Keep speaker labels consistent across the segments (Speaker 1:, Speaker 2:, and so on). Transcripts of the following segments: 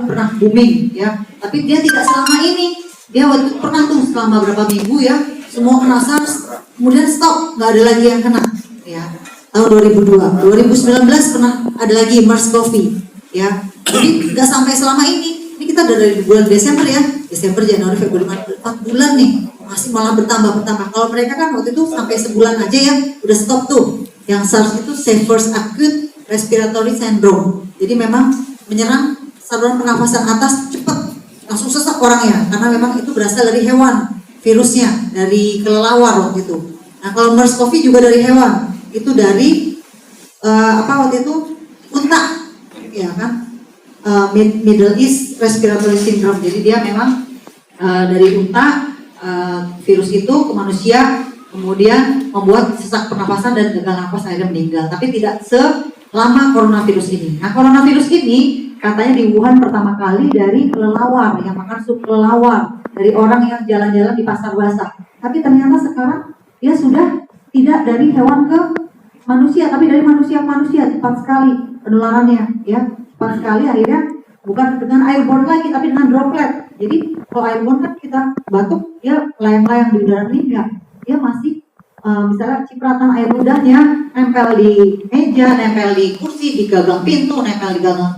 Speaker 1: pernah booming ya, tapi dia tidak selama ini. Dia waktu pernah tuh selama berapa minggu ya, semua kena SARS, kemudian stop, nggak ada lagi yang kena ya. Tahun 2002, 2019 pernah ada lagi MERS-CoV ya. Jadi nggak sampai selama ini. Ini kita dari bulan Desember ya, Desember, Januari, Februari, Maret, 4 bulan nih, masih malah bertambah. Kalau mereka kan waktu itu sampai sebulan aja ya, udah stop tuh. Yang SARS itu First Acute Respiratory Syndrome. Jadi memang menyerang saluran pernafasan atas cepat, langsung sesak orangnya, karena memang itu berasal dari hewan, virusnya dari kelelawar waktu itu. Nah kalau MERS-CoV juga dari hewan, itu dari waktu itu unta, ya kan, Middle East Respiratory Syndrome. Jadi dia memang dari unta, virus itu ke manusia, kemudian membuat sesak pernafasan dan gagal nafas, akhirnya meninggal. Tapi tidak selama coronavirus ini. Nah coronavirus ini katanya di Wuhan pertama kali dari kelelawar, yang makan sup kelelawar, dari orang yang jalan-jalan di pasar basah. Tapi ternyata sekarang dia sudah tidak dari hewan ke manusia, tapi dari manusia ke manusia. Cepat sekali penularannya, ya, cepat sekali. Akhirnya bukan dengan airborne lagi, tapi dengan droplet. Jadi kalau airborne kan kita batuk, dia layang-layang di udara, ini enggak. Dia masih misalnya cipratan air ludahnya nempel di meja, nempel di kursi, di gagang pintu, nempel di gagang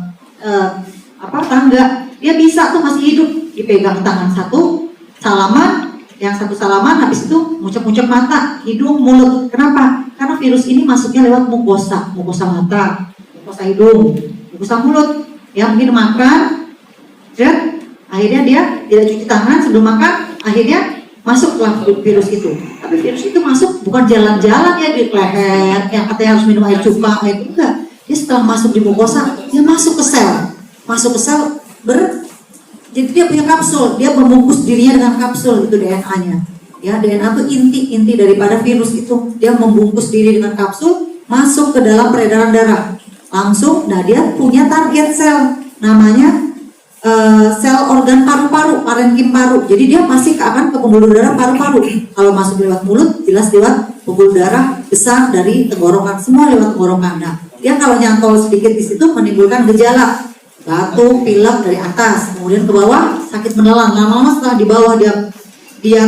Speaker 1: tangga. Dia bisa tuh masih hidup, dipegang tangan satu, salaman, yang satu salaman, habis itu muncul-muncul mata, hidung, mulut. Kenapa? Karena virus ini masuknya lewat mukosa mata, mukosa hidung, mukosa mulut. Ya mungkin makan, dan akhirnya dia tidak cuci tangan sebelum makan, akhirnya masuklah virus itu. Tapi virus itu masuk bukan jalan-jalan ya di leher, yang katanya harus minum air cuka, itu enggak. Dia setelah masuk di mukosa, dia masuk ke sel, jadi dia punya kapsul, dia membungkus dirinya dengan kapsul, itu DNA-nya. Ya, DNA itu inti daripada virus itu. Dia membungkus diri dengan kapsul, masuk ke dalam peredaran darah. Langsung, nah dia punya target sel, namanya sel organ paru-paru, parenkim paru. Jadi dia masih akan ke pembuluh darah paru-paru. Kalau masuk lewat mulut, jelas lewat pembuluh darah besar dari tenggorokan, semua lewat tenggorokan. Nah, dia kalau nyantol sedikit di situ menimbulkan gejala batuk, pilek dari atas, kemudian ke bawah sakit menelan. Lama-lama setelah di bawah dia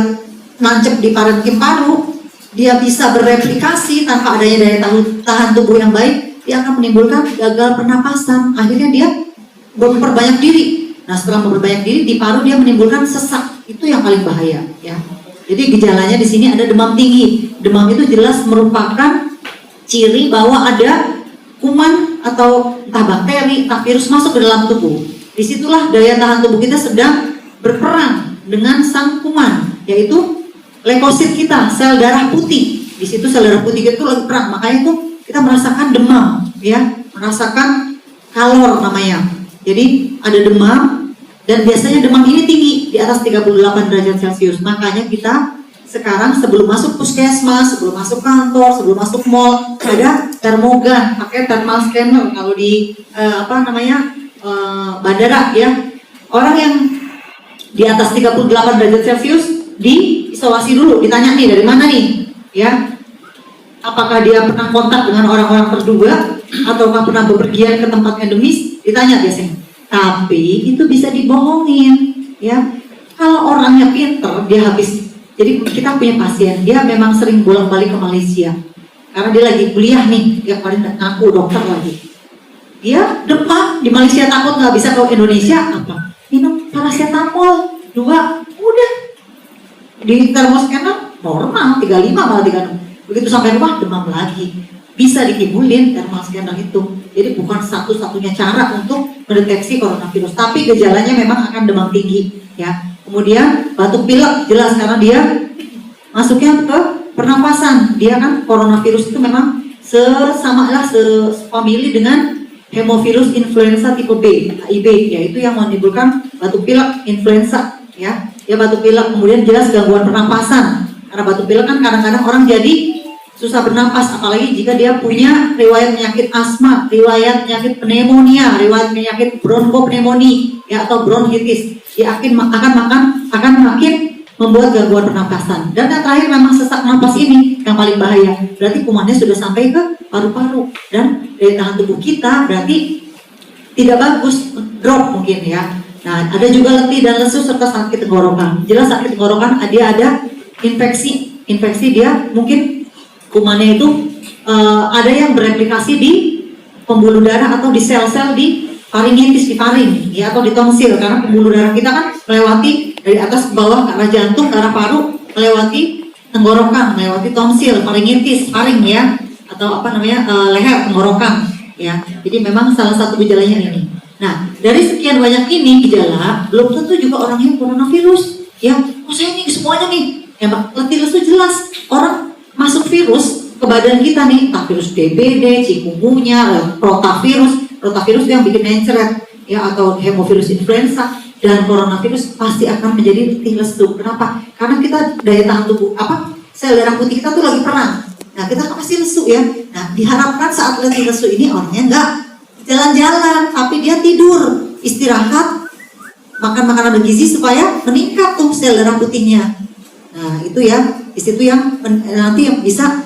Speaker 1: nancep di parenkim paru, dia bisa bereplikasi tanpa adanya daya tahan tubuh yang baik, dia akan menimbulkan gagal pernapasan. Akhirnya dia memperbanyak diri. Nah setelah memperbanyak diri di paru dia menimbulkan sesak, itu yang paling bahaya ya. Jadi gejalanya di sini ada demam tinggi. Demam itu jelas merupakan ciri bahwa ada kuman atau entah bakteri, entah virus masuk ke dalam tubuh. Disitulah daya tahan tubuh kita sedang berperang dengan sang kuman, yaitu leukosit kita, sel darah putih. Di situ sel darah putih itu lagi perang, makanya itu kita merasakan demam, ya, merasakan kalor namanya. Jadi ada demam, dan biasanya demam ini tinggi di atas 38 derajat Celcius. Makanya kita sekarang sebelum masuk puskesmas, sebelum masuk kantor, sebelum masuk mall, ada termogan, pakai thermal scanner kalau di bandara ya. Orang yang di atas 38 derajat Celcius diisolasi dulu, ditanya nih dari mana nih, ya. Apakah dia pernah kontak dengan orang-orang terduga ataukah pernah bepergian ke tempat endemis, ditanya biasanya. Tapi itu bisa dibohongin, ya. Kalau orangnya pinter, dia habis. Jadi kita punya pasien, dia memang sering bolak-balik ke Malaysia karena dia lagi kuliah nih, dia kemarin ngaku dokter lagi. Dia demam di Malaysia, takut nggak bisa ke Indonesia, apa? Minum paracetamol 2, udah. Di termoscanner normal 35 malah 36. Begitu sampai rumah demam lagi. Bisa dikibulin thermal scanner itu. Jadi bukan satu-satunya cara untuk mendeteksi coronavirus, tapi gejalanya memang akan demam tinggi, ya. Kemudian batuk pilek jelas karena dia masuknya ke pernapasan. Dia kan coronavirus itu memang sefamili dengan hemovirus influenza tipe B, HIB, yaitu yang menimbulkan batuk pilek influenza, ya. Ya batuk pilek, kemudian jelas gangguan pernapasan. Karena batuk pilek kan kadang-kadang orang jadi susah bernapas, apalagi jika dia punya riwayat penyakit asma, riwayat penyakit pneumonia, riwayat penyakit bronkopneumonia, ya, atau bronkitis. Dia akan makin membuat gangguan pernapasan. Dan yang terakhir memang sesak napas ini yang paling bahaya. Berarti kumannya sudah sampai ke paru-paru dan daya tahan tubuh kita berarti tidak bagus. drop mungkin ya. Nah, ada juga letih dan lesu serta sakit tenggorokan. Jelas sakit tenggorokan dia ada infeksi dia mungkin kumannya itu ada yang bereplikasi di pembuluh darah atau di sel-sel di faringitis di faring ya, atau di tonsil, karena pembuluh darah kita kan melewati dari atas ke bawah ke arah jantung, ke arah paru, melewati tenggorokan, melewati tonsil, faringitis, faring ya, atau apa namanya leher tenggorokan ya. Jadi memang salah satu gejalanya ini. Nah, dari sekian banyak ini gejala, belum tentu juga orangnya coronavirus ya. Oh, saya ini semuanya nih. Ya, letih lesu jelas orang masuk virus ke badan kita nih, entah virus DBD, chikungunya, rotavirus itu yang bikin mencret ya, atau hemovirus influenza, dan coronavirus pasti akan menjadi letih lesu. Kenapa? Karena kita daya tahan tubuh sel darah putih kita tuh lagi perang. Nah, kita pasti lesu ya. Nah, diharapkan saat letih lesu ini orangnya enggak jalan-jalan, tapi dia tidur, istirahat, makan makanan bergizi supaya meningkat tuh sel darah putihnya. Nah, itu ya, di situ yang nanti yang bisa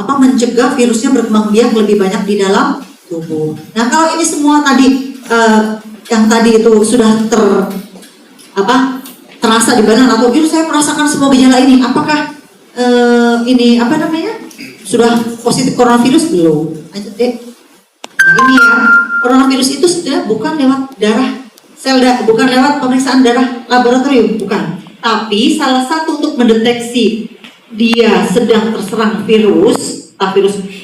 Speaker 1: mencegah virusnya berkembang biak lebih banyak di dalam tubuh. Nah, kalau ini semua tadi yang tadi itu sudah terasa di badan, atau virus saya merasakan semua gejala ini, apakah ini sudah positif coronavirus? Belum. Lanjut deh. Nah, ini ya, coronavirus itu sudah bukan lewat darah bukan lewat pemeriksaan darah laboratorium, bukan. Tapi salah satu untuk mendeteksi dia sedang terserang virus,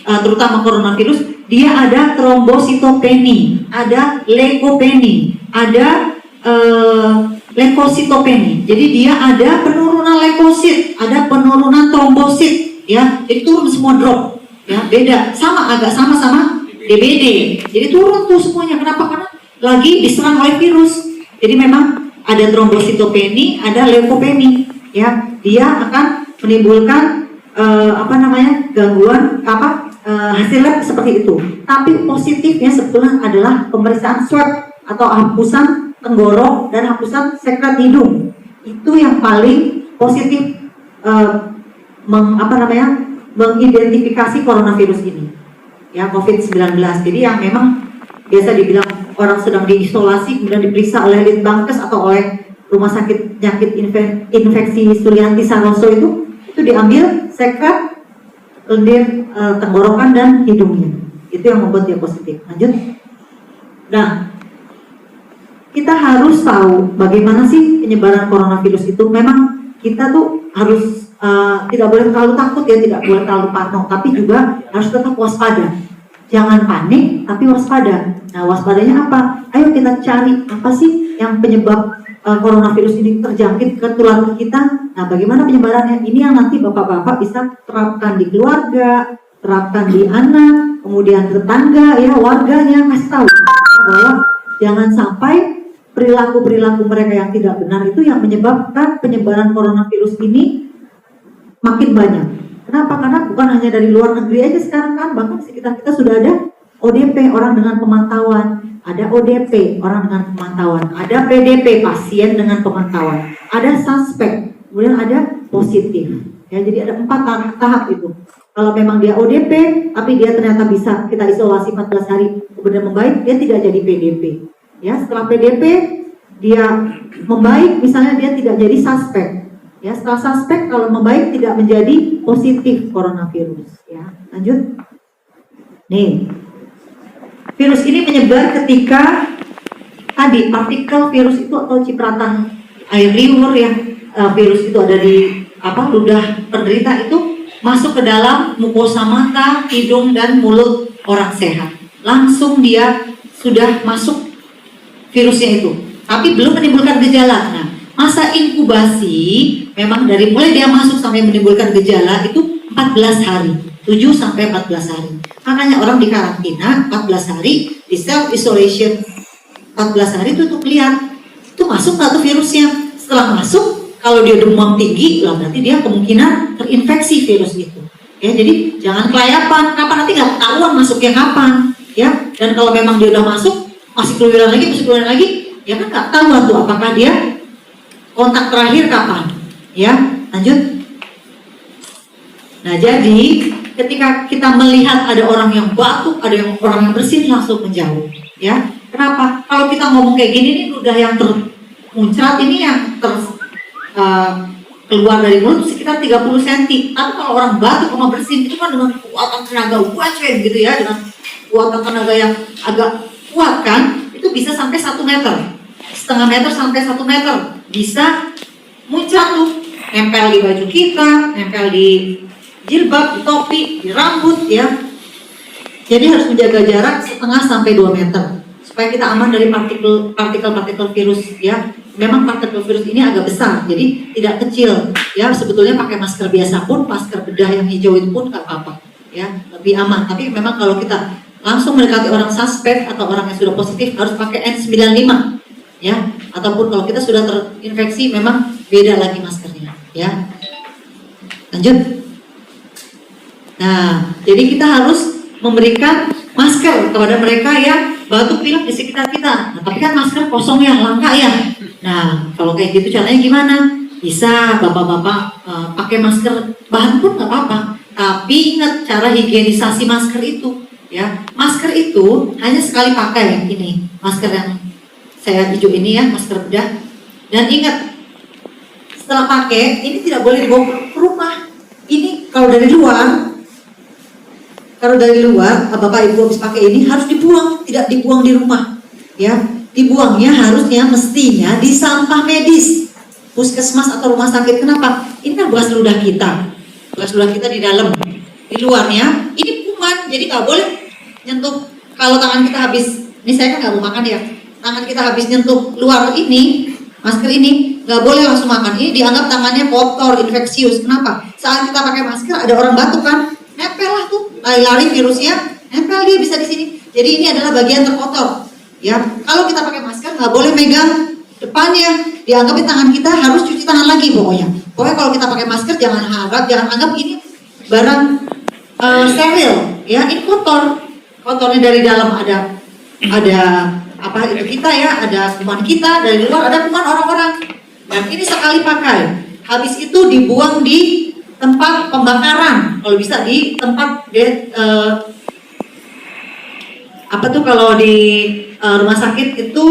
Speaker 1: terutama coronavirus, dia ada trombositopeni, ada leukopeni, ada leukositopeni. Jadi dia ada penurunan leukosit, ada penurunan trombosit, ya. Jadi turun semua drop, ya. Beda, agak sama DBD. Jadi turun tuh semuanya. Kenapa? Karena lagi diserang oleh virus. Jadi memang ada trombositopeni, ada leukopeni, ya. Dia akan menimbulkan gangguan hasil lab seperti itu. Tapi positifnya sebetulnya adalah pemeriksaan swab atau hapusan tenggorok dan hapusan sekret hidung. Itu yang paling positif mengidentifikasi coronavirus ini, ya, COVID-19. Jadi yang memang biasa dibilang orang sedang diisolasi kemudian diperiksa oleh Litbangkes atau oleh Rumah Sakit Penyakit Infeksi Sulianti Saroso itu diambil sekret lendir tenggorokan dan hidungnya. Itu yang membuat dia positif. Lanjut. Nah, kita harus tahu bagaimana sih penyebaran coronavirus itu. Memang kita tuh harus tidak boleh terlalu takut ya, tidak boleh terlalu parno, tapi juga harus tetap waspada. Jangan panik, tapi waspada. Nah, waspadanya apa? Ayo kita cari apa sih yang penyebab coronavirus ini terjangkit ke tulang kita. Nah, bagaimana penyebarannya? Ini yang nanti bapak-bapak bisa terapkan di keluarga, terapkan di anak, kemudian tetangga, ya, warganya, kasih tahu bahwa jangan sampai perilaku-perilaku mereka yang tidak benar itu yang menyebabkan penyebaran coronavirus ini makin banyak. Kenapa? Karena bukan hanya dari luar negeri aja sekarang kan, bahkan sekitar kita sudah ada ODP, orang dengan pemantauan, ada ODP, orang dengan pemantauan, ada PDP, pasien dengan pemantauan, ada suspek, kemudian ada positif. Ya, jadi ada 4 tahap itu. Kalau memang dia ODP, tapi dia ternyata bisa kita isolasi 14 hari, kemudian membaik, dia tidak jadi PDP. Ya, setelah PDP dia membaik, misalnya dia tidak jadi suspek. Ya, setelah suspek kalau membaik tidak menjadi positif coronavirus. Ya, lanjut. Nih, virus ini menyebar ketika tadi partikel virus itu atau cipratan air liur yang virus itu ada di ludah penderita itu masuk ke dalam mukosa mata, hidung dan mulut orang sehat. Langsung dia sudah masuk virusnya itu, tapi belum menimbulkan gejala. Nah, masa inkubasi memang dari mulai dia masuk sampai menimbulkan gejala itu 14 hari, 7 sampai 14 hari. Makanya orang di karantina 14 hari, di self isolation 14 hari itu untuk lihat itu masuk nggak tuh virusnya. Setelah masuk, kalau dia demam tinggi, lah berarti dia kemungkinan terinfeksi virus itu. Ya, jadi jangan kelayapan. Kenapa? Nanti nggak ketahuan masuknya kapan, ya. Dan kalau memang dia udah masuk, masih keluaran lagi, ya kan nggak tahu tuh apakah dia kontak terakhir kapan, ya. Lanjut. Nah, jadi ketika kita melihat ada orang yang batuk, ada orang yang bersin, langsung menjauh, ya. Kenapa? Kalau kita ngomong kayak gini nih udah yang termuncrat ini yang keluar dari mulut sekitar 30 cm. Tapi kalau orang batuk sama bersin itu kan dengan kekuatan tenaga wajib gitu ya, dengan kekuatan tenaga yang agak kuat kan, itu bisa sampai 1 meter, setengah meter sampai 1 meter bisa muncrat tuh, nempel di baju kita, nempel di jilbab, di topi, di rambut ya. Jadi harus menjaga jarak setengah sampai 2 meter supaya kita aman dari partikel virus ya. Memang partikel virus ini agak besar, jadi tidak kecil ya. Sebetulnya pakai masker biasa pun, masker bedah yang hijau itu pun nggak apa-apa ya, lebih aman. Tapi memang kalau kita langsung mendekati orang suspek atau orang yang sudah positif harus pakai N95 ya. Ataupun kalau kita sudah terinfeksi memang beda lagi maskernya ya. Lanjut. Nah, jadi kita harus memberikan masker kepada mereka yang batuk pilek di sekitar kita. Nah, tapi kan masker kosong ya, langka ya. Nah, kalau kayak gitu caranya gimana? Bisa bapak-bapak pakai masker bahan pun nggak apa-apa. Tapi ingat cara higienisasi masker itu, ya. Masker itu hanya sekali pakai ini, masker yang saya hijau ini ya, masker bedah. Dan ingat, setelah pakai ini tidak boleh dibawa ke rumah. Ini kalau dari luar, bapak ibu habis pakai ini harus dibuang, tidak dibuang di rumah, ya. Dibuangnya harusnya mestinya di sampah medis, puskesmas atau rumah sakit. Kenapa? Ini kan bekas ludah kita di dalam, di luarnya ini kuman, jadi nggak boleh nyentuh. Kalau tangan kita habis, ini saya kan nggak mau makan ya, tangan kita habis nyentuh luar ini, masker ini nggak boleh langsung makan. Ini dianggap tangannya kotor, infeksius. Kenapa? Saat kita pakai masker ada orang batuk kan, nempel lah tuh, lari-lari virusnya, nempel dia bisa di sini. Jadi ini adalah bagian terkotor. Ya, kalau kita pakai masker nggak boleh megang depannya, dianggapin tangan kita harus cuci tangan lagi pokoknya. Pokoknya kalau kita pakai masker jangan anggap ini barang steril, ya ini kotornya dari dalam ada apa itu kita ya, ada kuman kita, dari luar ada kuman orang-orang. Dan ini sekali pakai, habis itu dibuang di tempat pembakaran, kalau bisa di tempat kalau di rumah sakit itu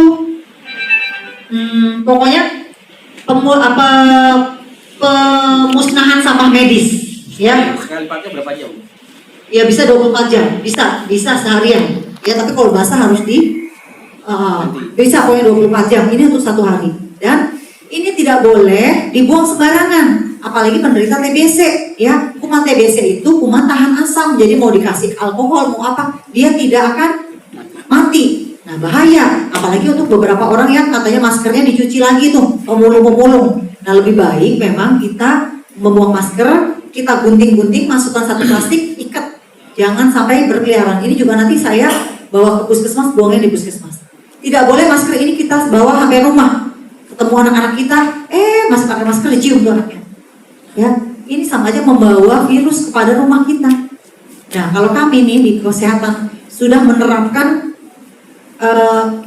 Speaker 1: pokoknya pemusnahan sampah medis ya.
Speaker 2: Sekali pakai berapa jam?
Speaker 1: Ya bisa 24 jam, bisa seharian ya, tapi kalau basah harus bisa pokoknya 24 jam, ini untuk 1 hari. Dan ini tidak boleh dibuang sembarangan, apalagi penderita TBC ya. Kuman TBC itu kuman tahan asam, jadi mau dikasih alkohol mau apa dia tidak akan mati. Nah bahaya, apalagi untuk beberapa orang yang katanya maskernya dicuci lagi tuh, pemulung. Nah lebih baik memang kita membuang masker, kita gunting-gunting, masukkan satu plastik, ikat, jangan sampai berkeliaran. Ini juga nanti saya bawa ke puskesmas, buangnya di puskesmas. Tidak boleh masker ini kita bawa sampai rumah, ketemu anak-anak kita, masih pakai masker dicium tuh anaknya. Ya, ini sama aja membawa virus kepada rumah kita. Nah kalau kami nih di kesehatan sudah menerapkan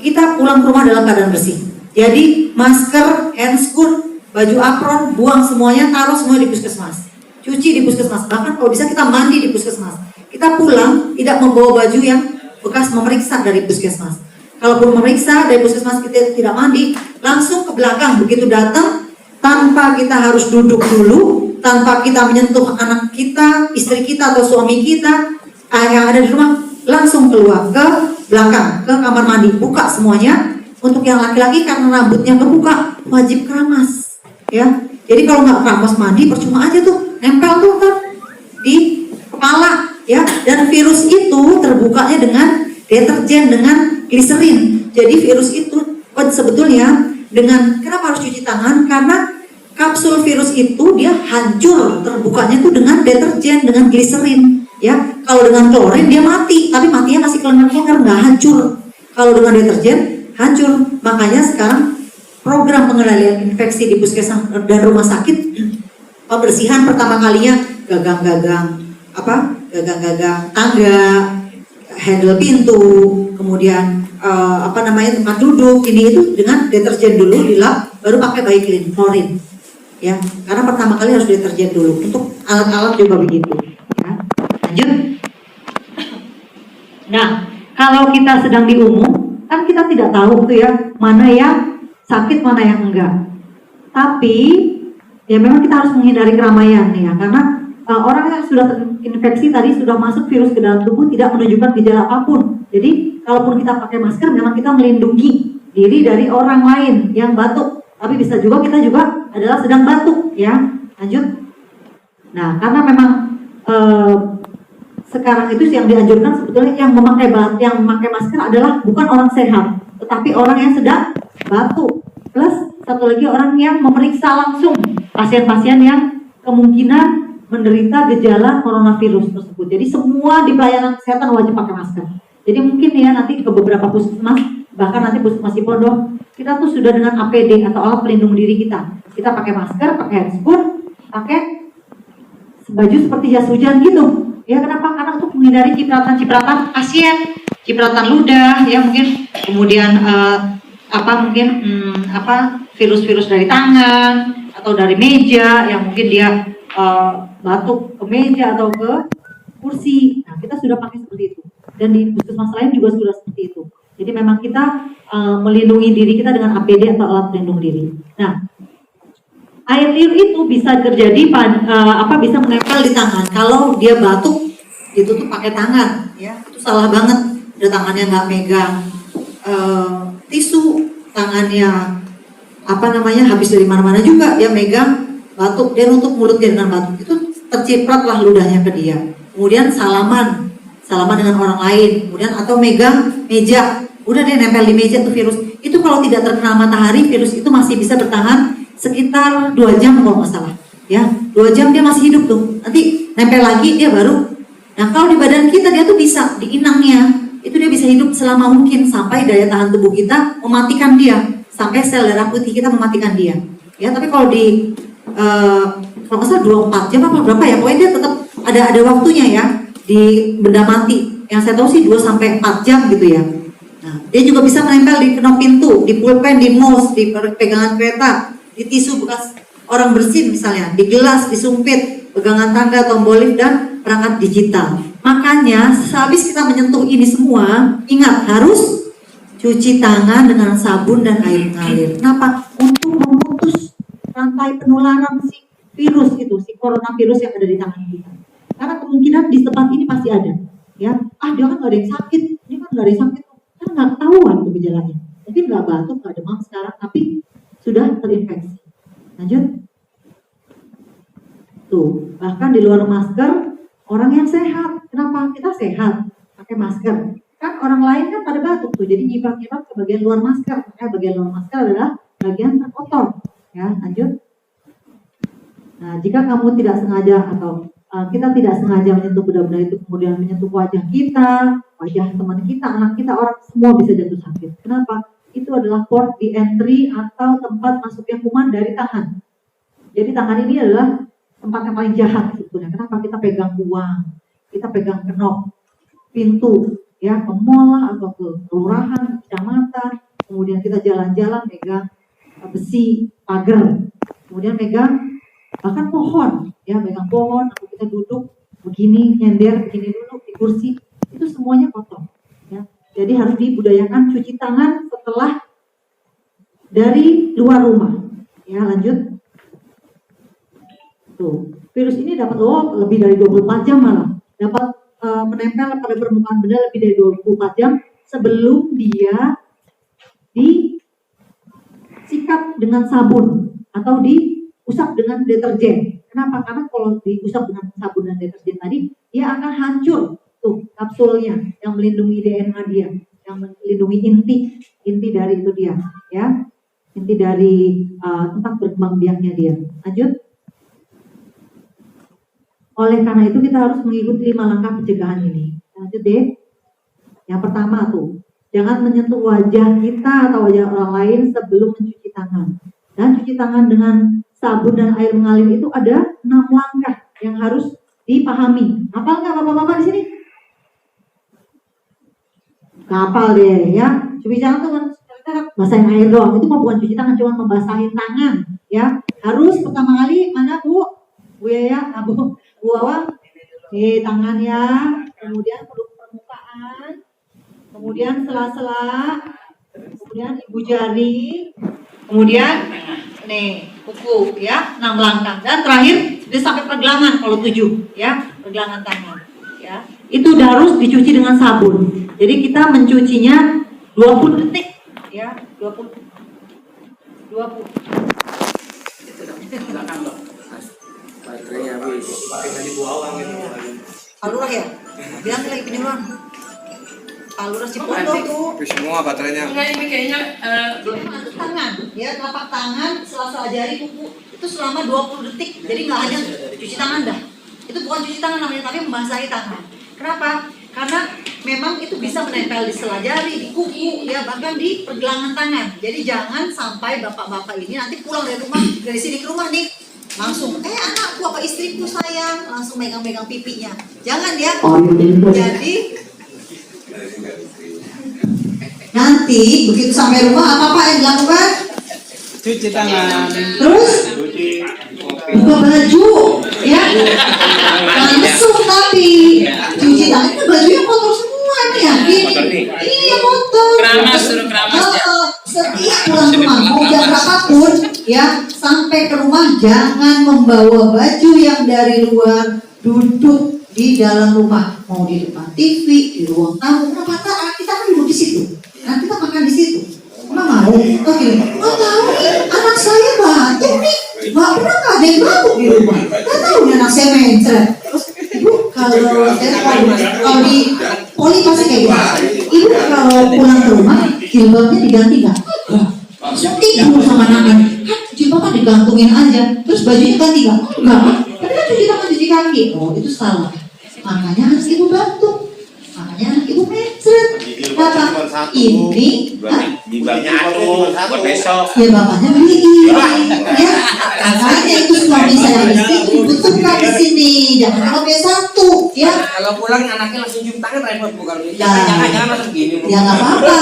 Speaker 1: kita pulang ke rumah dalam keadaan bersih. Jadi masker, handscoon, baju apron, buang semuanya, taruh semua di puskesmas. Cuci di puskesmas, bahkan kalau bisa kita mandi di puskesmas. Kita pulang tidak membawa baju yang bekas memeriksa dari puskesmas. Kalaupun memeriksa dari puskesmas kita tidak mandi, langsung ke belakang. Begitu datang, tanpa kita harus duduk dulu, tanpa kita menyentuh anak kita, istri kita atau suami kita yang ada di rumah, langsung keluar ke belakang, ke kamar mandi, buka semuanya. Untuk yang laki-laki karena rambutnya kebuka, wajib keramas ya. Jadi kalau nggak keramas mandi percuma aja tuh, nempel tuh kan di kepala ya. Dan virus itu terbukanya dengan deterjen, dengan gliserin. Jadi virus itu sebetulnya dengan, kenapa harus cuci tangan? Karena kapsul virus itu dia hancur terbukanya tuh dengan deterjen, dengan gliserin ya. Kalau dengan klorin dia mati, tapi matinya masih kelengar-kelengar, nggak hancur. Kalau dengan deterjen hancur. Makanya sekarang program pengendalian infeksi di puskesmas dan rumah sakit, pembersihan pertama kalinya gagang-gagang tangga, handle pintu, kemudian tempat duduk, ini itu dengan deterjen dulu dilap, baru pakai Baiklin, klorin ya. Karena pertama kali harus deterjen dulu. Untuk alat-alat juga begitu ya. Lanjut. Nah, kalau kita sedang di umum, Kan kita tidak tahu tuh ya, mana yang sakit, mana yang enggak. Tapi ya memang kita harus menghindari keramaian nih ya, karena orang yang sudah terinfeksi tadi sudah masuk virus ke dalam tubuh tidak menunjukkan gejala apapun. Jadi kalaupun kita pakai masker, memang kita melindungi diri dari orang lain yang batuk. Tapi bisa juga kita juga adalah sedang batuk ya. Lanjut. Nah, karena memang sekarang itu yang dianjurkan sebetulnya yang memakai masker adalah bukan orang sehat, tetapi orang yang sedang batuk. Plus satu lagi orang yang memeriksa langsung pasien-pasien yang kemungkinan menderita gejala coronavirus tersebut. Jadi semua di pelayanan kesehatan wajib pakai masker. Jadi mungkin ya nanti ke beberapa puskesmas, bahkan nanti puskesmas di pondok, kita tuh sudah dengan APD atau alat pelindung diri kita. Kita pakai masker, pakai handscoon, pakai baju seperti jas hujan gitu. Ya kenapa? Karena untuk menghindari cipratan-cipratan pasien, cipratan ludah, ya mungkin kemudian virus-virus dari tangan atau dari meja yang mungkin dia batuk ke meja atau ke kursi. Nah, kita sudah pakai seperti itu. Dan di puskesmas lain juga sudah seperti itu. Jadi memang kita melindungi diri kita dengan APD atau alat pelindung diri. Nah, air liur itu bisa terjadi bisa menempel di tangan. Kalau dia batuk itu tuh pakai tangan, ya itu salah banget. Dia tangannya nggak megang tisu, tangannya habis dari mana-mana juga dia megang batuk, dia nutup mulutnya dengan batuk, itu tercipratlah ludahnya ke dia. Kemudian salaman dengan orang lain, kemudian atau megang meja, udah dia nempel di meja tuh virus. Itu kalau tidak terkena matahari, virus itu masih bisa bertahan sekitar 2 jam kalau nggak salah. Ya, 2 jam dia masih hidup tuh. Nanti nempel lagi dia baru. Nah kalau di badan kita dia tuh bisa di inangnya, itu dia bisa hidup selama mungkin sampai daya tahan tubuh kita mematikan dia, sampai sel darah putih kita mematikan dia. Ya, tapi kalau di kalau nggak salah 24 jam apa berapa ya, pokoknya dia tetap ada waktunya ya di benda mati. Yang saya tahu sih 2-4 jam gitu ya. Nah, dia juga bisa menempel di kenop pintu, di pulpen, di mouse, di pegangan kereta, di tisu bekas orang bersin misalnya, di gelas, di sumpit, pegangan tangga, tombol lift, dan perangkat digital. Makanya sehabis kita menyentuh ini semua, ingat harus cuci tangan dengan sabun dan air mengalir. Kenapa? Untuk memutus rantai penularan si virus itu, si coronavirus yang ada di tangan kita. Karena kemungkinan di tempat ini pasti ada. Ya, dia kan nggak ada yang sakit, dia kan nggak ada yang sakit, kan nggak ketahuan tuh gejalanya. Mungkin nggak batuk, nggak demam sekarang, tapi sudah terinfeksi. Lanjut. Tuh, bahkan di luar masker orang yang sehat. Kenapa? Kita sehat pakai masker. Kan orang lain kan pada batuk tuh, jadi nyipak-nyipak ke bagian luar masker. Bagian luar masker adalah bagian terkotor. Ya, lanjut. Nah, jika kamu tidak sengaja atau kita tidak sengaja menyentuh benda-benda itu, kemudian menyentuh wajah kita, wajah teman kita, anak kita, orang semua bisa jatuh sakit. Kenapa? Itu adalah port di entry atau tempat masuknya kuman dari tangan. Jadi tangan ini adalah tempat yang paling jahat sebetulnya. Kenapa? Kita pegang uang, kita pegang kenop pintu, ya ke mall atau ke kelurahan, kecamatan, kemudian kita jalan-jalan megang besi pagar, kemudian megang bahkan pohon, ya megang pohon, atau kita duduk begini, nyender begini dulu di kursi, itu semuanya kotor. Ya. Jadi harus dibudayakan cuci tangan setelah dari luar rumah. Ya, lanjut. Tuh, virus ini dapat lebih dari 24 jam malah, dapat menempel pada permukaan benda lebih dari 24 jam sebelum dia disikat dengan sabun atau diusap dengan deterjen. Kenapa? Karena kalau diusap dengan sabun dan deterjen tadi, dia akan hancur tuh kapsulnya yang melindungi DNA dia, yang melindungi inti dari itu dia, ya, inti dari tempat berkembang biaknya dia. Lanjut. Oleh karena itu kita harus mengikuti 5 langkah pencegahan ini. Lanjut deh. Yang pertama tuh, jangan menyentuh wajah kita atau wajah orang lain sebelum mencuci tangan. Dan cuci tangan dengan sabun dan air mengalir itu ada 6 langkah yang harus dipahami. Hafal nggak bapak-bapak di sini? Hafal deh ya. Cuci tangan tuh kita basahin air doang. Itu mah bukan cuci tangan, cuma membasahin tangan. Ya, harus pertama kali mana Bu? Bu Yaya, Bu Awang, tangan ya, kemudian peluk permukaan, kemudian sela-sela, kemudian ibu jari, kemudian nih kuku ya, 6 langkah, dan terakhir dia sampai pergelangan kalau 7 ya, pergelangan tangan ya. Itu harus dicuci dengan sabun. Jadi kita mencucinya 20 detik ya, 20.
Speaker 2: Baterainya habis.
Speaker 1: Palurah ya? Bilang lagi penyuluhan. Palurah Cipondo tuh.
Speaker 2: Habis semua baterainya.
Speaker 3: Enggak, ini kayaknya
Speaker 1: Tangan, ya telapak tangan, sela-sela jari, kuku itu selama 20 detik. Jadi nggak hanya cuci tangan dah. Itu bukan cuci tangan namanya, tapi membasahi tangan. Kenapa? Karena memang itu bisa menempel di sela jari, di kuku, ya bahkan di pergelangan tangan. Jadi jangan sampai bapak-bapak ini nanti pulang dari rumah, dari sini ke rumah nih, langsung, anakku apa istriku sayang, langsung megang-megang pipinya. Jangan ya. Jadi nanti begitu sampai rumah apa yang dilakukan?
Speaker 2: Cuci tangan.
Speaker 1: Terus buka baju, ya langsung tapi cuci tangan itu bajunya kotor semua nih yakin? Iya kotor.
Speaker 3: keramas, suruh keramas ya.
Speaker 1: Setiap pulang rumah mau jam berapapun, ya sampai ke rumah jangan membawa baju yang dari luar, duduk di dalam rumah, mau di depan TV, di ruang tamu. Kenapa kita kan duduk di situ? Nah kita makan di situ. Nggak mau? Oke, nggak tahu nih. Anak saya batuk nih. Nggak pernah nggak ada yang batuk di rumah. Nggak tahu nih anak saya mencret. Terus ibu kalau di poli pasti kayak gitu. Ibu kalau pulang ke rumah jilbabnya diganti nggak? Langsung tidur sama anaknya. Kan jilbabnya digantungin aja. Terus bajunya ganti nggak? Nggak. Tapi kan cuci tangan cuci kaki. Oh itu salah. Makanya harus ibu batuk. Makanya ibu mencret. Kata ini
Speaker 4: Jilbabnya atuh buat besok.
Speaker 1: ya bapaknya beliin ya. Makanya itu suami saya istri itu dibutuhkan di sini. Jangan kalau dia satu ya.
Speaker 3: Kalau pulang anaknya langsung cium tangan repot bukan?
Speaker 1: Ya.
Speaker 3: Jangan langsung gini.
Speaker 1: Ya nggak apa-apa.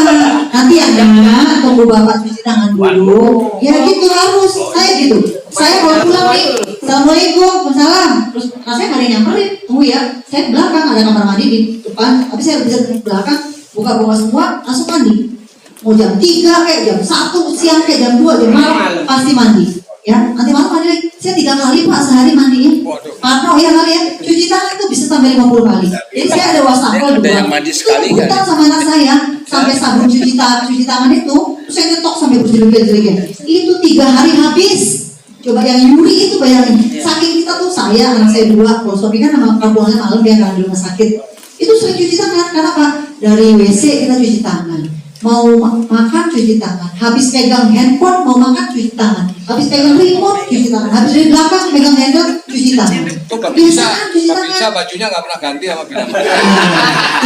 Speaker 1: Nanti anak tunggu bapak cuci tangan dulu. Ya gitu harus. Saya gitu. Saya kalau pulang nih, assalamualaikum, waalaikumsalam. Terus saya nggak ada yang nyamperin. Tunggu ya. Saya di belakang ada kamar mandi di depan. Tapi saya bisa ke belakang, buka semua, langsung mandi. Mau jam 3 kayak jam 1 siang kayak jam 2 jam malam pasti mandi. Ya, nanti malam mandi lagi. Saya 3 kali Pak sehari mandinya. Parno ya kali ya. Cuci tangan itu bisa sampai 50 kali. Jadi saya ada wastafel
Speaker 5: Ada yang mandi sekali kan?
Speaker 1: Utang sama anak saya sampai sabun cuci tangan itu saya nyetok sampai berjilid-jilid. Itu 3 hari habis. Coba yang Yuri itu bayangin. Saking kita tuh saya, anak saya 2, kalau suami kan sama pulangnya malam dia nggak di rumah sakit. Itu sering cuci tangan karena apa? Dari WC kita cuci tangan. Mau makan cuci tangan, habis pegang handphone mau makan cuci tangan, habis pegang remote cuci tangan, habis dari belakang pegang handphone cuci tangan.
Speaker 2: Itu Mbak Bisa bajunya nggak pernah ganti sama bilang.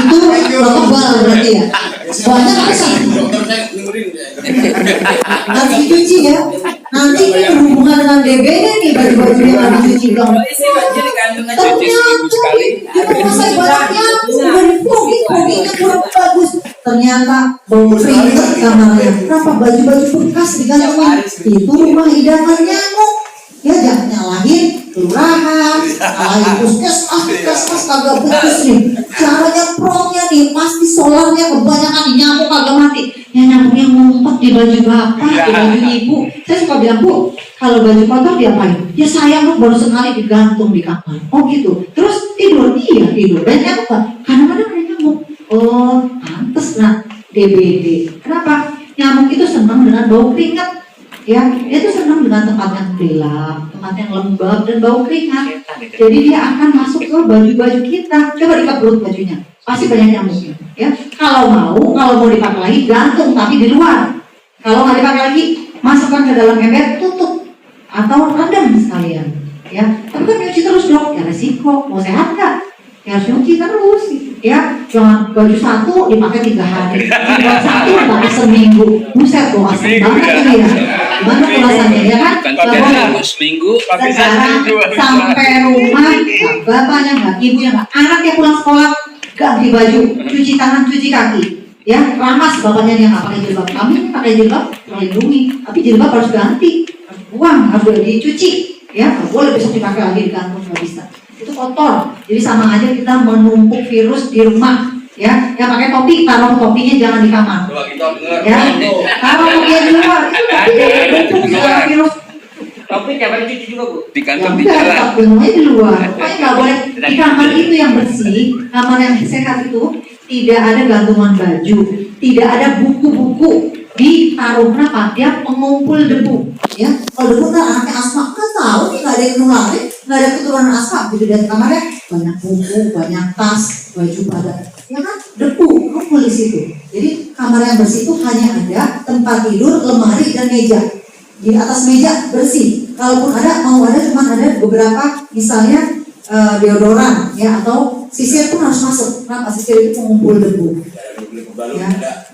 Speaker 1: Itu global berarti ya. Soalnya masa
Speaker 3: Dokter saya dengerin ya.
Speaker 1: harus dicuci ya. Nanti ini berhubungan dengan DBD nih baju-baju yang harus dicuci dong.
Speaker 3: Isi baju digantung aja.
Speaker 1: Ternyata di rumah saya banyaknya udah di-fogging-foggingnya kurang bagus. Ternyata bau keringat kamarnya. Kenapa baju-baju bekas digantungin? Itu rumah hidangan nyamuk. Ya jangan nyalahin kelurahan, nyalahin puskesmas kagak putus nih. Caranya promnya nih pasti solarnya kebanyakan nih nyamuk kagak mati. Yang nyamuknya ngumpet di baju bapak, di baju ibu. Saya suka bilang bu, kalau baju kotor diapain? Ya sayang lu baru sekali digantung di kamar. Oh gitu. Terus tidur, iya tidur. Dan nyamuk kan? Kadang-kadang ada nyamuk. Oh pantes nak DBD. Kenapa? Nyamuk itu senang dengan bau keringat. Ya, dia tuh senang dengan tempat yang gelap, tempat yang lembab dan bau keringat. Jadi dia akan masuk ke baju-baju kita. Coba dikeprut bajunya, pasti banyak nyamuknya. Ya, kalau mau dipakai lagi gantung tapi di luar. Kalau nggak dipakai lagi, masukkan ke dalam ember, tutup atau rendam sekalian. Ya, tapi kan nyuci terus dong. Ya resiko, mau sehat nggak? Ya harus nyuci terus. Ya, jangan baju satu dipakai 3 hari, baju satu dipakai seminggu. Buset, tuh asal banget ini ya. Gimana ulasannya ya kan?
Speaker 5: Seminggu
Speaker 1: Sekarang sampai rumah, bapaknya nggak, ibunya nggak, anaknya pulang sekolah ganti baju, cuci tangan, cuci kaki. Ya, ramas bapaknya dia nggak pakai jilbab. Kami ini pakai jilbab melindungi, tapi jilbab harus ganti, harus buang, harus dicuci. Ya, nggak boleh besok dipakai lagi di kantor, nggak bisa. Itu kotor. Jadi sama aja kita menumpuk virus di rumah. Ya, yang pakai topi, taruh topinya jangan di kamar.
Speaker 3: Coba kita dengar.
Speaker 1: Ya, taruh topinya di luar. Ada virus.
Speaker 3: Tapi tiap hari cuci juga, Bu.
Speaker 5: Di
Speaker 1: Ya
Speaker 5: kantor di
Speaker 1: udah,
Speaker 5: jalan.
Speaker 1: taruhnya di luar. Pokoknya nggak boleh di kamar itu yang bersih, kamar yang sehat itu tidak ada gantungan baju, tidak ada buku-buku ditaruh kenapa? Dia pengumpul debu. Ya, kalau debu kan anaknya asma kan tahu nih nggak ada yang nularin, nggak ada keturunan asma. Gitu dari kamarnya banyak buku, banyak tas, baju pada, ya kan debu ngumpul di situ. Jadi kamar yang bersih itu hanya ada tempat tidur, lemari dan meja. Di atas meja bersih. Kalaupun ada, mau ada cuma ada beberapa misalnya deodoran ya atau sisir pun harus masuk. Kenapa? Sisir itu pengumpul debu. Ya,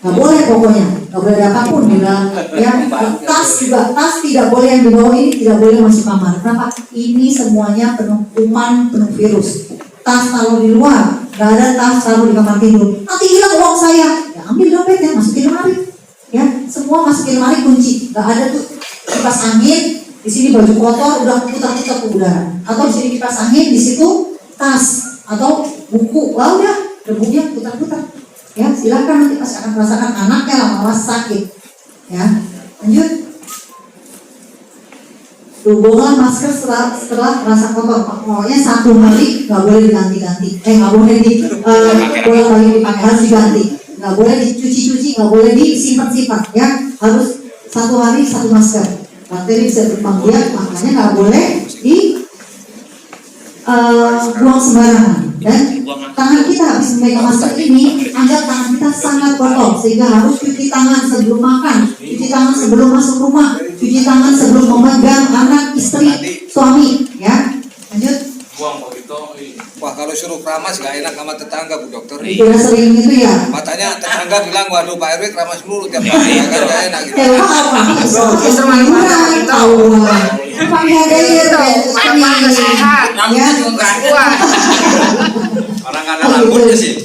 Speaker 1: nggak boleh pokoknya, nggak boleh ada apapun di dalam. Ya, tas juga, tas tidak boleh yang dibawa ini tidak boleh masuk kamar. Kenapa? Ini semuanya penuh kuman, penuh virus. Tas taruh di luar, nggak ada tas taruh di kamar tidur. Nanti hilang uang saya, ya ambil dompetnya, masukin lemari. Ya, semua masukin lemari kunci, nggak ada tuh kipas angin. Di sini baju kotor udah putar-putar ke udara, atau di sini kipas angin, di situ tas atau buku, wah udah debunya putar-putar. Ya, silakan nanti pasti akan merasakan anaknya lama-lama sakit. Ya, lanjut. Buang masker setelah rasa kotor. Pokoknya 1 hari nggak boleh diganti-ganti. Nggak boleh boleh lagi dipakai, harus diganti. Nggak boleh dicuci-cuci, nggak boleh disimpan-simpan. Ya, harus 1 hari 1 masker. Bakteri bisa berkembang biak, makanya nggak boleh buang sembarangan. Dan tangan kita habis memegang masker ini, anggap tangan kita sangat kotor sehingga harus cuci tangan sebelum makan, cuci tangan sebelum masuk rumah, cuci tangan sebelum memegang anak, istri, suami. Ya, lanjut.
Speaker 2: Buang begitu. Wah, kalau suruh keramas nggak enak sama tetangga, Bu Dokter.
Speaker 1: Udah sering itu ya.
Speaker 2: Matanya tetangga bilang, waduh Pak RW keramas mulu tiap hari, ya kan nggak enak gitu. Orang nggak ada rambutnya sih.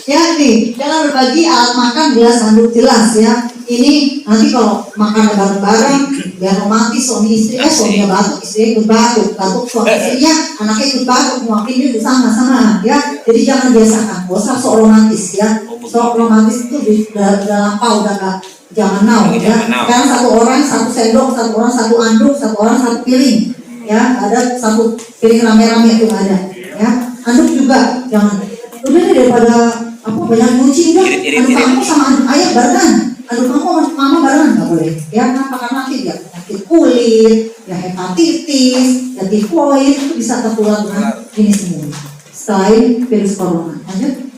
Speaker 1: Ya nih, jangan berbagi alat makan gelas handuk jelas ya. Ini nanti kalau makan bareng-bareng biar romantis, suami istri, suaminya batuk, istrinya ikut batuk suami istrinya, anaknya ikut batuk, mewakili itu sama-sama ya. Jadi jangan biasakan, gak usah sok romantis ya. Sok romantis itu udah lampau, udah gak, jangan now ya. Sekarang 1 orang 1 sendok, 1 orang 1 anduk, 1 orang 1 piring ya. Ada 1 piring rame-rame itu ada ya. Anduk juga jangan. Udah deh daripada banyak nyuci udah. Anduk kamu sama anduk ayah barengan. Anduk kamu sama mama barengan nggak boleh. Ya kenapa? Karena nanti ya penyakit kulit, ya hepatitis, ya tifoid itu bisa tertular dengan ini semua. Selain virus corona. Lanjut.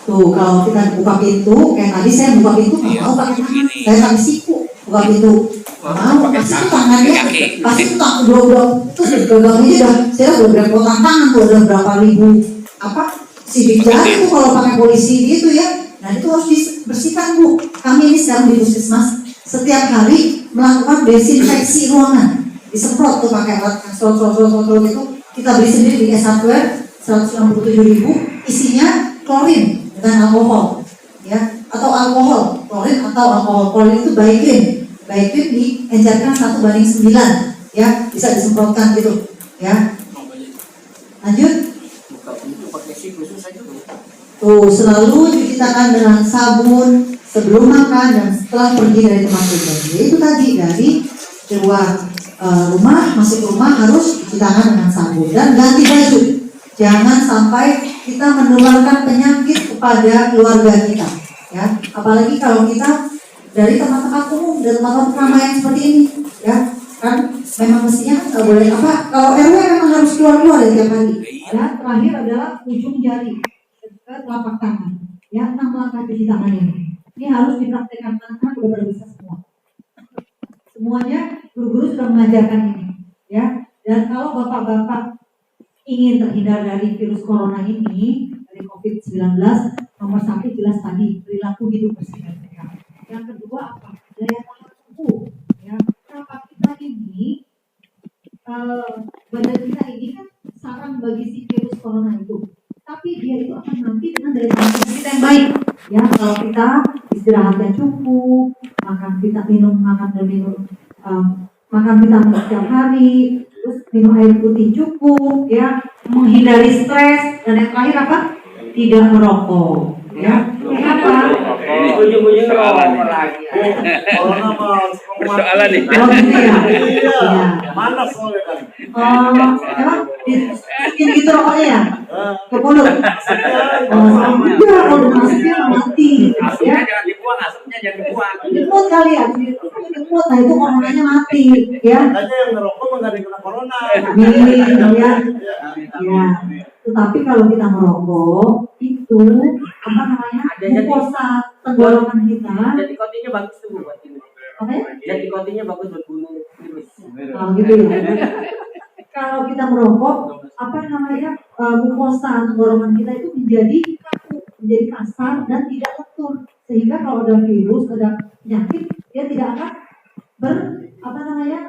Speaker 1: Tuh kalau kita buka pintu, kayak tadi saya buka pintu nggak mau pakai tangan, saya pakai siku buka pintu. Mau pasti itu tangannya, pasti itu tangan blok-blok. Terus gagangnya udah, saya udah berapa tangan tuh, udah berapa ribu sidik jari tuh kalau pakai polisi gitu ya. Nah itu harus dibersihkan Bu. Kami ini sekarang di puskesmas setiap hari melakukan desinfeksi ruangan. Disemprot tuh pakai alat semprot itu. Kita beli sendiri di S-Hardware 167.000, isinya klorin dengan alkohol, ya atau alkohol klorin atau alkohol klorin itu Baiklin diencerkan 1:9 ya, bisa disemprotkan gitu ya. Lanjut. Tuh selalu cuci tangan dengan sabun sebelum makan dan setelah pergi dari tempat kerja. Itu tadi dari keluar rumah, masuk rumah harus cuci tangan dengan sabun dan ganti baju. Jangan sampai kita menularkan penyakit kepada keluarga kita ya, apalagi kalau kita dari tempat-tempat umum, dari tempat-tempat keramaian seperti ini ya. Kan memang mestinya nggak boleh kalau RW memang harus keluar dari tiap hari ya. Terakhir adalah ujung jari ke telapak tangan ya, 6 langkah cuci tangan ini harus dipraktekkan. Anak-anak udah pada bisa semuanya, guru-guru sudah mengajarkan ini ya. Dan kalau bapak-bapak ingin terhindar dari virus corona ini, dari COVID-19, nomor 1 jelas tadi, perilaku hidup bersih dan sehat. Yang kedua apa? Daya tahan tubuh. Ya, kenapa kita ini, badan kita ini kan sarang bagi si virus corona itu. Tapi dia itu akan mati dengan daya tahan tubuh kita yang baik. Ya, kalau kita istirahatnya cukup, makan vitamin setiap hari, terus minum air putih cukup, ya, menghindari stres, dan yang terakhir apa? Tidak merokok, ya. Kenapa?
Speaker 3: Ini ujung-ujungnya
Speaker 5: Soalan
Speaker 3: rokok
Speaker 5: ini.
Speaker 3: lagi.
Speaker 6: Corona mah
Speaker 5: Soalan nih.
Speaker 1: Oh gitu ya.
Speaker 6: Iya.
Speaker 1: Iya.
Speaker 6: Mana soalnya kan?
Speaker 1: Emang dimasukin gitu rokoknya ya? Ke mulut? Oh, sama juga kalau dimasukin mati.
Speaker 3: Asapnya
Speaker 1: Ya,
Speaker 3: jangan dibuang, asapnya jangan dibuang.
Speaker 1: dimut kali ya, dimut, nah itu coronanya mati, ya.
Speaker 6: Aja yang ngerokok mah nggak ada yang kena corona.
Speaker 1: Amin, ya. Ya. Tetapi kalau kita merokok itu apa namanya? Mukosa tenggorokan kita.
Speaker 3: Jadi kotinya bagus tuh buat ini.
Speaker 1: Apa ya?
Speaker 3: Jadi kotinya bagus buat bunuh virus.
Speaker 1: Oh, gitu ya. Kalau kita merokok, apa namanya, mukosa tenggorokan kita itu menjadi kaku, menjadi kasar dan tidak lentur, sehingga kalau ada virus, ada penyakit, dia tidak akan apa namanya,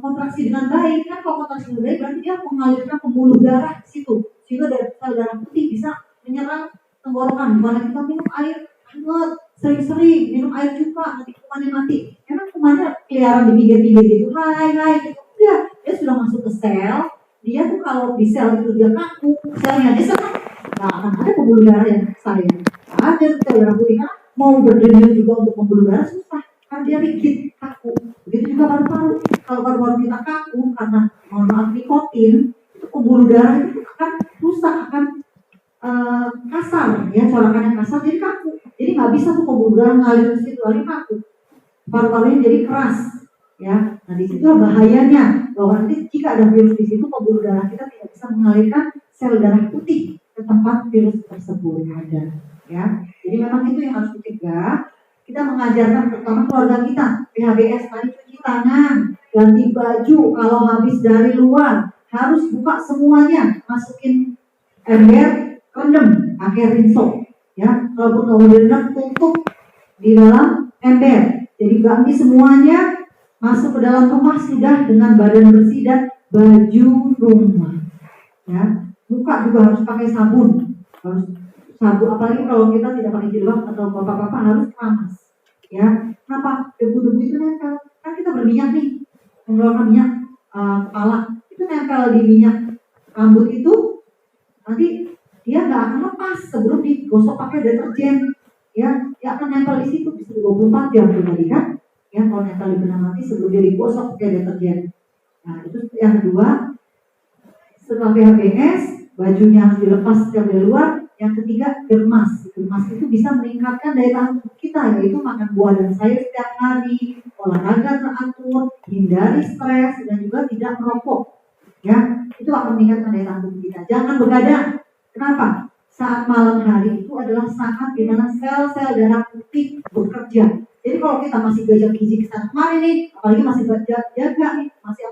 Speaker 1: kontraksi dengan baik. Kan kalau kontraksi dengan baik berarti dia mengalirkan pembuluh darah ke situ, sehingga dari sel darah putih bisa menyerang tenggorokan. Karena kita minum air hangat, sering-sering minum air juga, nanti kumannya mati. Emang kumannya keliaran di pinggir-pinggir gitu, hai gitu. Enggak, dia sudah masuk ke sel. Dia tuh kalau di sel itu dia kaku, selnya dia senang, nggak akan ada pembuluh darah yang saya. Ada sel darah putih, kan mau berdenyut juga untuk pembuluh darah susah, kan dia rigid, kaku. Begitu juga paru-paru. Kalau paru-paru kita kaku karena mohon maaf nikotin, itu pembuluh darah itu akan rusak, akan kasar, ya, corakannya kasar, jadi kaku. Jadi nggak bisa tuh pembuluh darah ngalir ke situ, ngalir kaku. Paru-parunya jadi keras. Ya, nah di situ bahayanya bahwa nanti jika ada virus di situ, pembuluh darah kita tidak bisa mengalirkan sel darah putih ke tempat virus tersebut ada. Ya, jadi memang itu yang harus dicegah. Kita mengajarkan terutama keluarga kita, PHBS tadi cuci tangan, ganti baju, kalau habis dari luar harus buka semuanya, masukin ember, rendam, pakai rinso. Ya, kalaupun kamu direndam, tutup di dalam ember. Jadi ganti semuanya. Masuk ke dalam rumah sudah dengan badan bersih dan baju rumah. Ya, muka juga harus pakai sabun. Harus sabun, apalagi kalau kita tidak pakai jilbab atau bapak-bapak harus keramas. Ya, kenapa? Debu-debu itu nempel. Kan kita berminyak nih, mengeluarkan minyak kepala. Itu nempel di minyak rambut itu, nanti dia nggak akan lepas sebelum digosok pakai deterjen. Ya, dia akan nempel di situ bisa 24 jam tadi kan. Ya, kalau nempel di benang mati sebelum dia digosok pakai deterjen. Nah, itu yang kedua. Setelah PHBS, bajunya harus dilepas setiap dari luar. Yang ketiga, germas. Germas itu bisa meningkatkan daya tahan tubuh kita, yaitu makan buah dan sayur setiap hari, olahraga teratur, hindari stres, dan juga tidak merokok. Ya, itu akan meningkatkan daya tahan tubuh kita. Jangan begadang. Kenapa? Saat malam hari itu adalah saat di mana sel-sel darah putih bekerja. Jadi kalau kita masih gajah gizi kesana kemarin nih, apalagi masih jaga nih, masih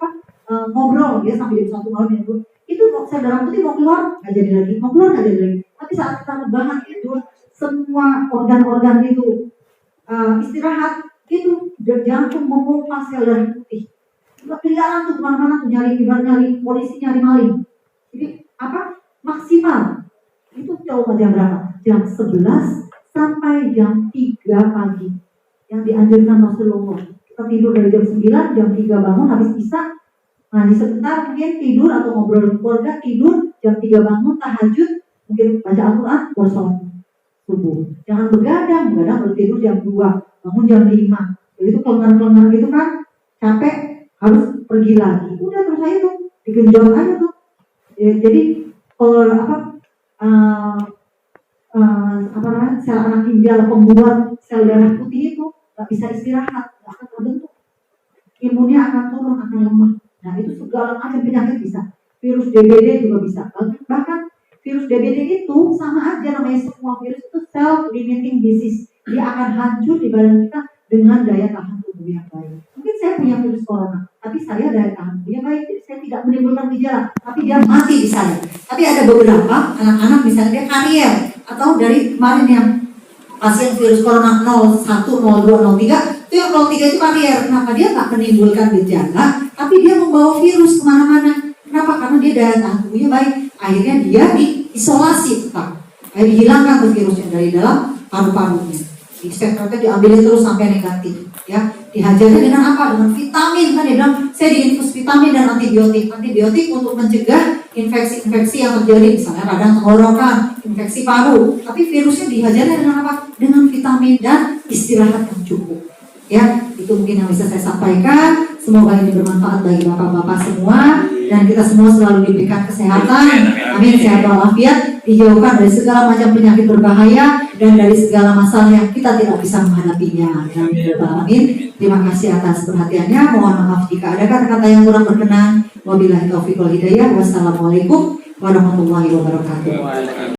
Speaker 1: ngobrol ya sampai jam 1 malam itu sel darah putih mau keluar nggak jadi lagi, mau keluar nggak jadi lagi. Tapi saat kita rebahan itu semua organ-organ itu istirahat, itu jantung memompa sel darah putih. Nggak keliaran tuh kemana-mana tuh nyari polisi, nyari maling. Jadi maksimal itu coba jam berapa? Jam 11 sampai jam 3 pagi. Yang dianjurkan Rasulullah. Kita tidur dari jam 9, jam 3 bangun, habis bisa ngaji sebentar, mungkin tidur atau ngobrol dengan keluarga, tidur, jam 3 bangun, tahajud, mungkin baca Al-Quran, sholat subuh. Jangan begadang baru tidur jam 2, bangun jam 5. Begitu kelengar-kelengar gitu kan, capek, harus pergi lagi. Udah terus aja tuh, digenjot aja tuh. Ya, jadi kalau sel anak ginjal pembuat sel darah putih itu nggak bisa istirahat, nggak akan terbentuk, imunnya akan turun, akan lemah. Nah itu segala macam penyakit bisa, virus DBD juga bisa. Bahkan virus DBD itu sama aja namanya, semua virus itu self limiting disease. Dia akan hancur di badan kita dengan daya tahan tubuh yang baik. Mungkin saya punya virus corona, tapi saya daya tahan tubuhnya baik, jadi saya tidak menimbulkan gejala, tapi dia mati di saya. Tapi ada beberapa anak-anak misalnya dia karier, atau dari kemarin yang pasien virus corona 01, 02, 03, itu yang 03 itu karier. Kenapa? Dia nggak menimbulkan gejala, tapi dia membawa virus kemana-mana. Kenapa? Karena dia daya tahan tubuhnya baik. Akhirnya dia diisolasi tetap. Dihilangkan tuh virusnya dari dalam paru-parunya. Di spektrumnya diambilin terus sampai negatif, ya. Dihajarnya dengan apa? Dengan vitamin, kan dia bilang saya diinfus vitamin dan antibiotik. Antibiotik untuk mencegah infeksi-infeksi yang terjadi, misalnya radang tenggorokan, infeksi paru. Tapi virusnya dihajarnya dengan apa? Dengan vitamin dan istirahat yang cukup. Ya, itu mungkin yang bisa saya sampaikan. Semoga ini bermanfaat bagi bapak-bapak semua dan kita semua selalu diberikan kesehatan. Amin, sehat walafiat, dijauhkan dari segala macam penyakit berbahaya dan dari segala masalah yang kita tidak bisa menghadapinya. Amin. Terima kasih atas perhatiannya. Mohon maaf jika ada kata-kata yang kurang berkenan. Wabillahi taufiq wal hidayah. Wassalamualaikum warahmatullahi wabarakatuh.